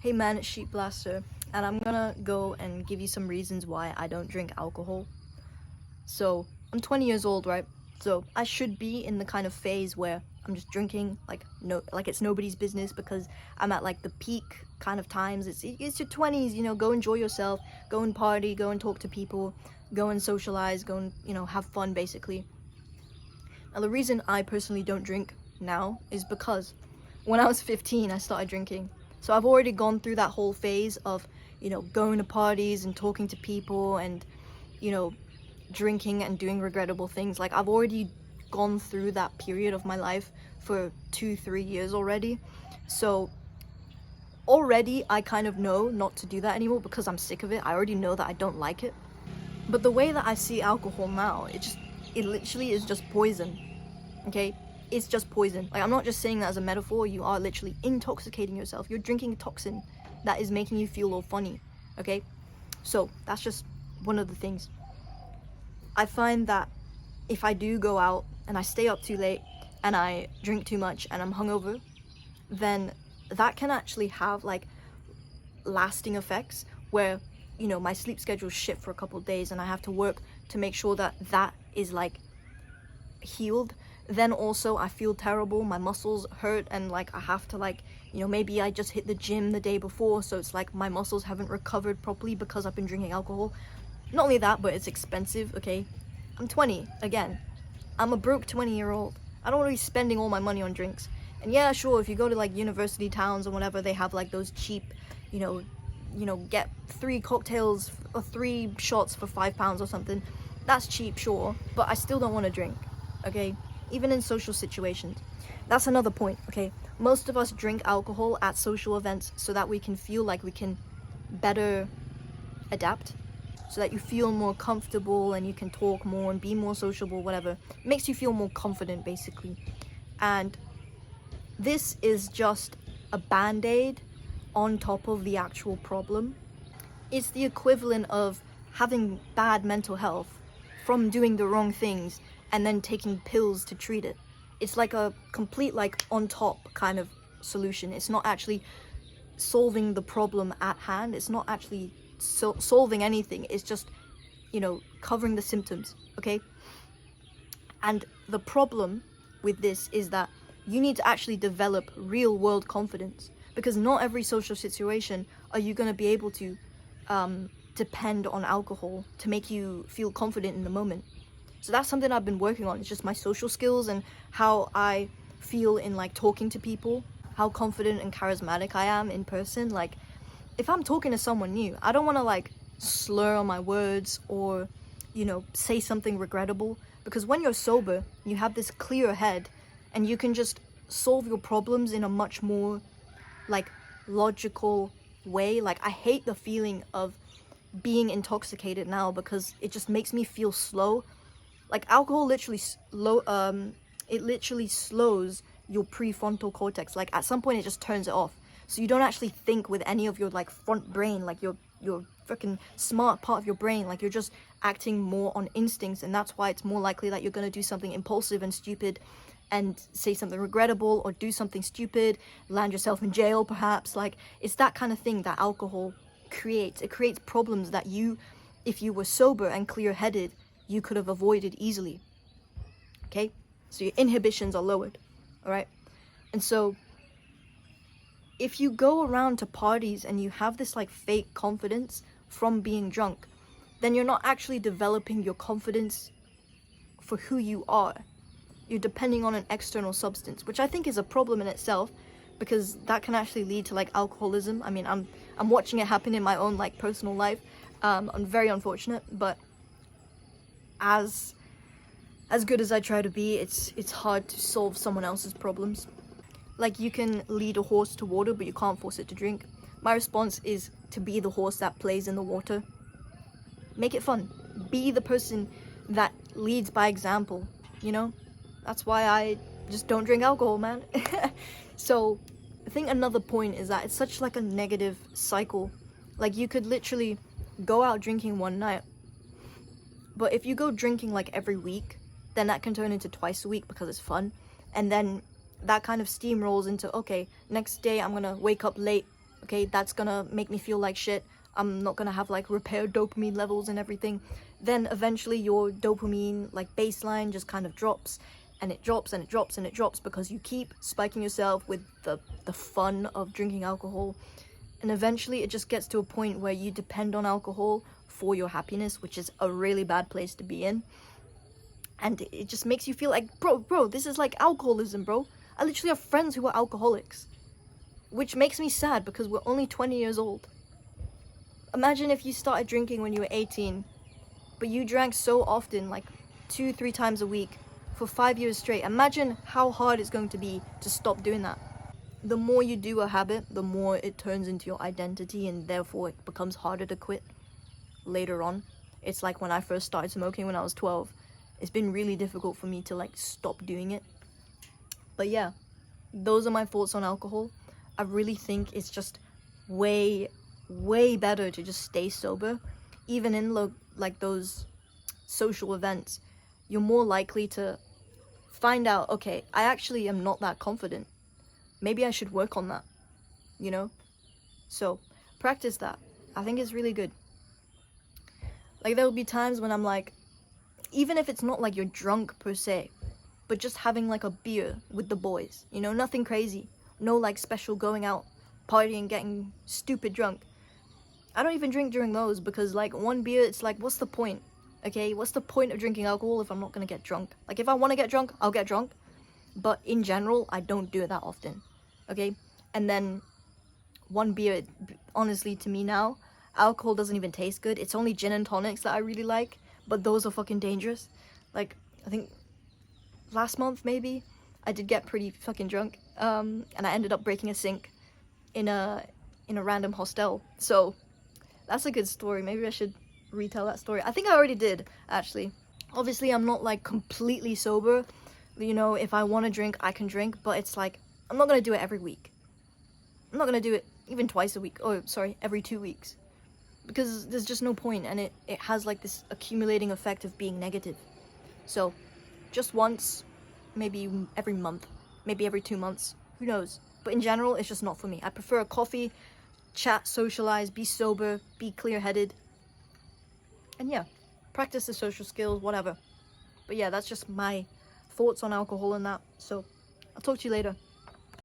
Hey man, it's Sheepblaster, and I'm gonna go and give you some reasons why I don't drink alcohol. So, I'm 20 years old, right? So, I should be in the kind of phase where I'm just drinking like it's nobody's business, because I'm at like the peak kind of times. It's your 20s, go enjoy yourself, go and party, go and talk to people, go and socialize, go and, have fun basically. Now, the reason I personally don't drink now is because when I was 15, I started drinking. So I've already gone through that whole phase of, going to parties and talking to people and, drinking and doing regrettable things. Like, I've already gone through that period of my life for 2-3 years already. So already I kind of know not to do that anymore because I'm sick of it. I already know that I don't like it. But the way that I see alcohol now, it literally is just poison. Okay? It's just poison. Like, I'm not just saying that as a metaphor. You are literally intoxicating yourself. You're drinking a toxin that is making you feel all funny. Okay? So that's just one of the things. I find that if I do go out and I stay up too late and I drink too much and I'm hungover, then that can actually have like lasting effects where, my sleep schedule shit for a couple of days and I have to work to make sure that that is like healed. Then also I feel terrible, my muscles hurt, and like I have to maybe I just hit the gym the day before, so it's like my muscles haven't recovered properly because I've been drinking alcohol. Not only that, but it's expensive. Okay, I'm 20 again. I'm a broke 20-year-old. I don't want to be spending all my money on drinks. And yeah, sure, if you go to like university towns or whatever, they have like those cheap, get 3 cocktails or 3 shots for £5 or something. That's cheap, sure, but I still don't want to drink. Okay, even in social situations. That's another point. Okay, most of us drink alcohol at social events so that we can feel like we can better adapt, so that you feel more comfortable and you can talk more and be more sociable, whatever. It makes you feel more confident basically. And this is just a band-aid on top of the actual problem. It's the equivalent of having bad mental health from doing the wrong things and then taking pills to treat it. It's like a complete on top kind of solution. It's not actually solving the problem at hand. It's not actually solving anything. It's just, covering the symptoms, okay? And the problem with this is that you need to actually develop real world confidence, because not every social situation are you going to be able to depend on alcohol to make you feel confident in the moment. So that's something I've been working on. It's just my social skills and how I feel in talking to people, how confident and charismatic I am in person. Like, if I'm talking to someone new, I don't want to slur on my words or, say something regrettable, because when you're sober, you have this clear head and you can just solve your problems in a much more logical way. I hate the feeling of being intoxicated now because it just makes me feel slow. Alcohol literally it literally slows your prefrontal cortex. At some point it just turns it off, so you don't actually think with any of your front brain, your freaking smart part of your brain. You're just acting more on instincts, and that's why it's more likely that you're going to do something impulsive and stupid and say something regrettable, or do something stupid, land yourself in jail perhaps. It's that kind of thing that alcohol creates. It creates problems that if you were sober and clear-headed, you could have avoided easily. Okay, so your inhibitions are lowered. All right, and so if you go around to parties and you have this fake confidence from being drunk, then you're not actually developing your confidence for who you are. You're depending on an external substance, which I think is a problem in itself, because that can actually lead to alcoholism. I mean, I'm watching it happen in my own personal life. I'm very unfortunate, but as good as I try to be, it's hard to solve someone else's problems. You can lead a horse to water, but you can't force it to drink. My response is to be the horse that plays in the water. Make it fun. Be the person that leads by example, That's why I just don't drink alcohol, man. So I think another point is that it's such a negative cycle. You could literally go out drinking one night, but if you go drinking every week, then that can turn into twice a week because it's fun. And then that kind of steamrolls into, okay, next day I'm gonna wake up late Okay, that's gonna make me feel like shit. I'm not gonna have like repaired dopamine levels and everything. Then eventually your dopamine like baseline just kind of drops, and it drops and it drops and it drops because you keep spiking yourself with the fun of drinking alcohol. And eventually it just gets to a point where you depend on alcohol for your happiness, which is a really bad place to be in. And it just makes you feel like, bro, this is like alcoholism, bro. I literally have friends who are alcoholics, which makes me sad because we're only 20 years old. Imagine if you started drinking when you were 18, but you drank so often, like 2-3 times a week for 5 years straight. Imagine how hard it's going to be to stop doing that. The more you do a habit, the more it turns into your identity, and therefore it becomes harder to quit later on. It's like when I first started smoking when I was 12. It's been really difficult for me to like stop doing it. But yeah, those are my thoughts on alcohol. I really think it's just way better to just stay sober. Even in like those social events, you're more likely to find out, okay, I actually am not that confident. Maybe I should work on that, you know? So practice that. I think it's really good. Like there will be times when I'm like, even if it's not like you're drunk per se, but just having like a beer with the boys, you know, nothing crazy. No like special going out, partying, getting stupid drunk. I don't even drink during those because like one beer, it's like, what's the point? Okay, what's the point of drinking alcohol if I'm not gonna get drunk? Like if I want to get drunk, I'll get drunk. But in general, I don't do it that often. Okay, and then one beer, honestly, to me now, alcohol doesn't even taste good. It's only gin and tonics that I really like, but those are fucking dangerous. Like, I think last month maybe I did get pretty fucking drunk, and I ended up breaking a sink in a random hostel. So that's a good story. Maybe I should retell that story. I think I already did, actually. Obviously I'm not like completely sober, you know. If I want to drink, I can drink, but it's like I'm not gonna do it every week. I'm not gonna do it even twice a week. Oh, sorry, every 2 weeks, because there's just no point, and it has like this accumulating effect of being negative. So just once, maybe every month, maybe every 2 months, who knows. But in general, it's just not for me. I prefer a coffee, chat, socialize, be sober, be clear-headed, and yeah, practice the social skills, whatever. But yeah, that's just my thoughts on alcohol and that. So I'll talk to you later.